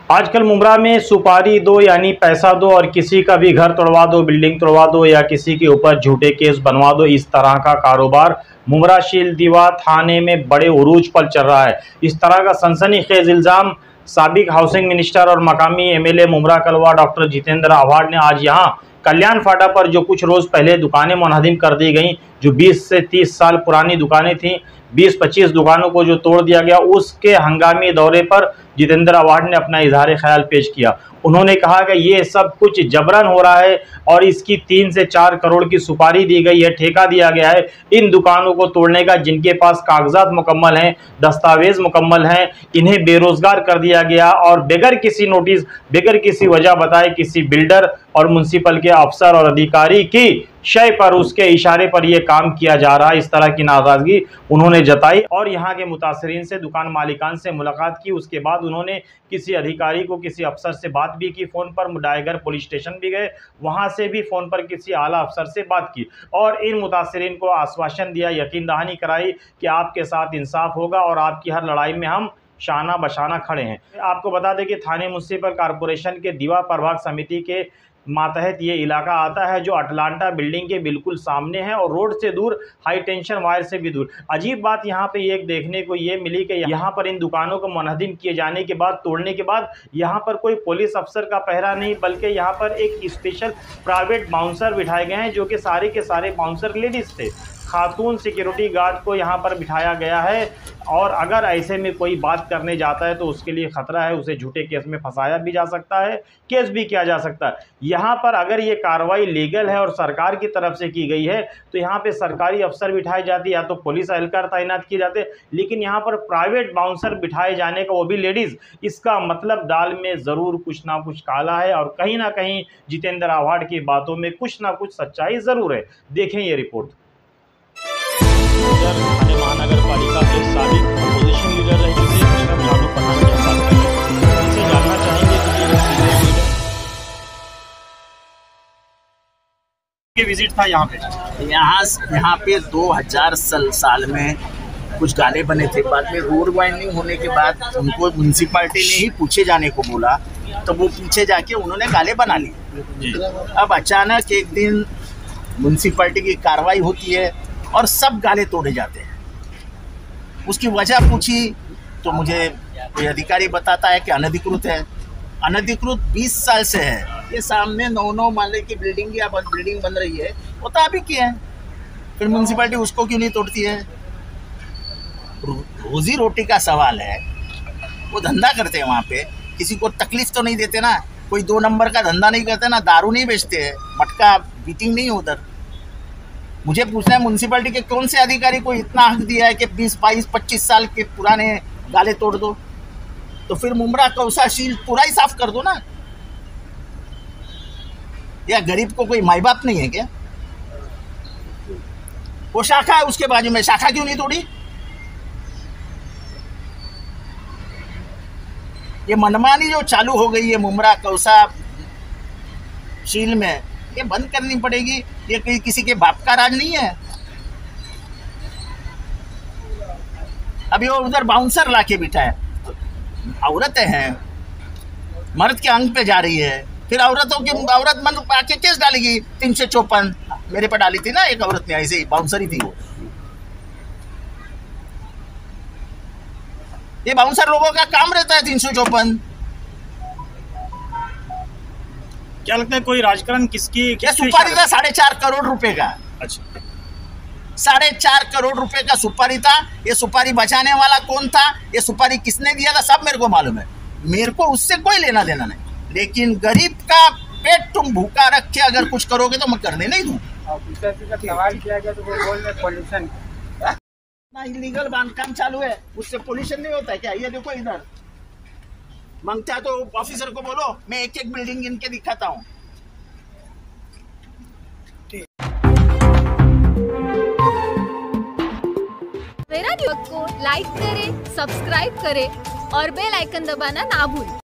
आजकल मुमरा में सुपारी दो यानी पैसा दो और किसी का भी घर तोड़वा दो, बिल्डिंग तोड़वा दो या किसी के ऊपर झूठे केस बनवा दो, इस तरह का कारोबार मुमरा शीलदीवा थाने में बड़े उरूज पर चल रहा है। इस तरह का सनसनीखेज इल्ज़ाम साबिक हाउसिंग मिनिस्टर और मकामी एमएलए मुमरा कलवा डॉक्टर जितेंद्र आव्हाड ने आज यहाँ कल्याण फाटा पर जो कुछ रोज़ पहले दुकानें मुनहदिम कर दी गई, जो 20 से 30 साल पुरानी दुकानें थीं, 20-25 दुकानों को जो तोड़ दिया गया, उसके हंगामी दौरे पर जितेंद्र आव्हाड ने अपना इजहार ख्याल पेश किया। उन्होंने कहा कि ये सब कुछ जबरन हो रहा है और इसकी 3 से 4 करोड़ की सुपारी दी गई है, ठेका दिया गया है इन दुकानों को तोड़ने का, जिनके पास कागजात मुकम्मल हैं, दस्तावेज मुकम्मल हैं। इन्हें बेरोजगार कर दिया गया और बगैर किसी नोटिस, बगैर किसी वजह बताए किसी बिल्डर और म्युनिसिपल के अफसर और अधिकारी की शय पर, उसके इशारे पर यह काम किया जा रहा है। इस तरह की नाराजगी उन्होंने जताई और यहाँ के मुतासरीन से, दुकान मालिकान से मुलाकात की। उसके बाद उन्होंने किसी अधिकारी को, किसी अफसर से बात भी की, फ़ोन पर मुडायगर पुलिस स्टेशन भी गए, वहाँ से भी फ़ोन पर किसी आला अफसर से बात की और इन मुतासरीन को आश्वासन दिया, यकीन दहानी कराई कि आपके साथ इंसाफ होगा और आपकी हर लड़ाई में हम शाना बशाना खड़े हैं। आपको बता दें कि थाने म्युनिसिपल कॉरपोरेशन के दीवा प्रभाग समिति के मातहत ये इलाका आता है, जो अटलांटा बिल्डिंग के बिल्कुल सामने है और रोड से दूर, हाई टेंशन वायर से भी दूर। अजीब बात यहाँ पे एक देखने को ये मिली कि यहाँ पर इन दुकानों को मुनहदिम किए जाने के बाद, तोड़ने के बाद, यहाँ पर कोई पुलिस अफसर का पहरा नहीं, बल्कि यहाँ पर एक स्पेशल प्राइवेट बाउंसर बिठाए गए हैं, जो कि सारे के सारे बाउंसर लेडीज़ थे। खातून सिक्योरिटी गार्ड को यहाँ पर बिठाया गया है और अगर ऐसे में कोई बात करने जाता है तो उसके लिए ख़तरा है, उसे झूठे केस में फंसाया भी जा सकता है, केस भी किया जा सकता है। यहाँ पर अगर ये कार्रवाई लीगल है और सरकार की तरफ से की गई है तो यहाँ पे सरकारी अफसर बिठाए जाते, या तो पुलिस एहलकार तैनात किए जाते, लेकिन यहाँ पर प्राइवेट बाउंसर बिठाए जाने का, वो भी लेडीज़, इसका मतलब दाल में ज़रूर कुछ ना कुछ काला है और कहीं ना कहीं जितेंद्र आव्हाड की बातों में कुछ ना कुछ सच्चाई ज़रूर है। देखें ये रिपोर्ट। थाने महानगर पालिका के साबिक अपोजिशन लीडर रह चुके अशरफ लालू पठान के साथ इनसे जानना चाहेंगे कि ये विजिट था यहाँ पे 2000 साल में कुछ गाले बने थे। बाद में रोड वाइंडिंग होने के बाद उनको म्यूनसिपालिटी ने ही पूछे जाने को बोला, तो वो पीछे जाके उन्होंने गाले बना लिए। अब अचानक एक दिन म्यूनसिपालिटी की कार्रवाई होती है और सब गाले तोड़े जाते हैं। उसकी वजह पूछी तो मुझे कोई अधिकारी बताता है कि अनधिकृत है। अनधिकृत 20 साल से है। ये सामने 9 माले की बिल्डिंग या बिल्डिंग बन रही है, वो तो अभी की है, फिर म्यूनसिपालिटी उसको क्यों नहीं तोड़ती है? रोजी रोटी का सवाल है, वो धंधा करते हैं वहाँ पे, किसी को तकलीफ तो नहीं देते ना, कोई 2 नंबर का धंधा नहीं करते ना, दारू नहीं बेचते हैं, मटका बीटिंग नहीं है उधर। मुझे पूछना है म्यूनसिपालिटी के कौन से अधिकारी को इतना हक दिया है कि 20, 22, 25 साल के पुराने गाले तोड़ दो? तो फिर मुमरा कौसा शील पूरा ही साफ कर दो ना। या गरीब को कोई माई बाप नहीं है क्या? वो शाखा है उसके बाजू में, शाखा क्यों नहीं तोड़ी? ये मनमानी जो चालू हो गई है मुमरा कौसा शील में, ये बंद करनी पड़ेगी। ये किसी के बाप का राज नहीं है। अभी वो उधर बाउंसर लाके बिठा है, औरतें हैं, मर्द के अंग पे जा रही है, फिर औरत मन आके केस डालेगी 354 मेरे पे डाली थी ना एक औरत ने, ऐसे ही बाउंसर ही थी वो। ये बाउंसर लोगों का काम रहता है 354। क्या लगता है कोई राजकारण किसकी? क्या सुपारी था 4.5 करोड़ रुपए का? अच्छा, 4.5 करोड़ रुपए का सुपारी था। ये सुपारी बचाने वाला कौन था, ये सुपारी किसने दिया था, सब मेरे को मालूम है। मेरे को उससे कोई लेना देना नहीं, लेकिन गरीब का पेट तुम भूखा रख के अगर कुछ करोगे तो मैं करने नहीं दूँ। सवाल किया गया तो वो बोल रहे पॉल्यूशन इलीगल बांधकाम चालू है, उससे पॉल्यूशन नहीं होता है क्या? ये देखो इधर मांगता है तो ऑफिसर को बोलो, मैं एक बिल्डिंग इनके दिखाता हूँ। मेरा न्यूज़ को लाइक करें, सब्सक्राइब करें और बेल आइकन दबाना ना भूलें।